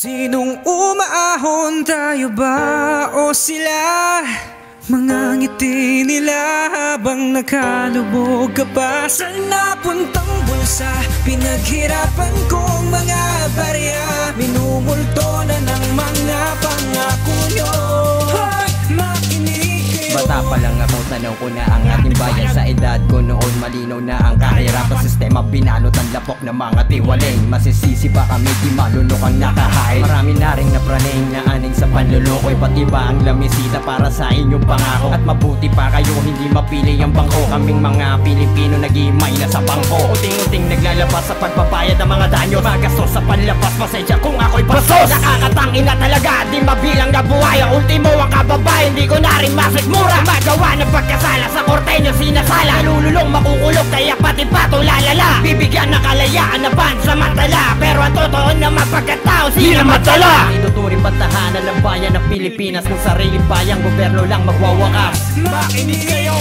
Sinong umaahon, tayo ba o sila? Mga ngiti nila habang nakalubog ka pa sa napuntang bulsa. Pinaghirapan kong mga barya, minumulto na ng mga pangako nyo. Hoy, makinig kayo. Bata pa lang ako, tanaw ko na ang ating bayan. Sa edad ko noon, malinaw na ang kahirapan. Sistema binalot ang lapok ng mga tiwaling. Masisisi pa kami, di malunok ang nakahain. Marami na rin napraning na aning sa panlulukoy. Pati ba ang lamisita para sa inyong pangako? At mabuti pa kayo, hindi mapili ang bangko. Kaming mga Pilipino nag-iimay na sa bangko. Uting-uting naglalabas sa pagpapayad ng mga danyo. Magastos sa panlapas, pasensya kung ako'y basos. Nakakatangin na talaga, di mabilang na buhay. Ang ultimo ang kababae, hindi ko na rin masikmura. Magawa ng pagkasala sa korte nyo sinasala. Nalululong, makukulog, kaya pati pato lalala. Bibigyan ng kalayaan na pansamantala, pero ang totoo na mapagkatao sinamatala. Ituturing bantahanan ng bayan ng Pilipinas. Kung sariling bayang gobyerno lang magwawakas. Makinig kayo.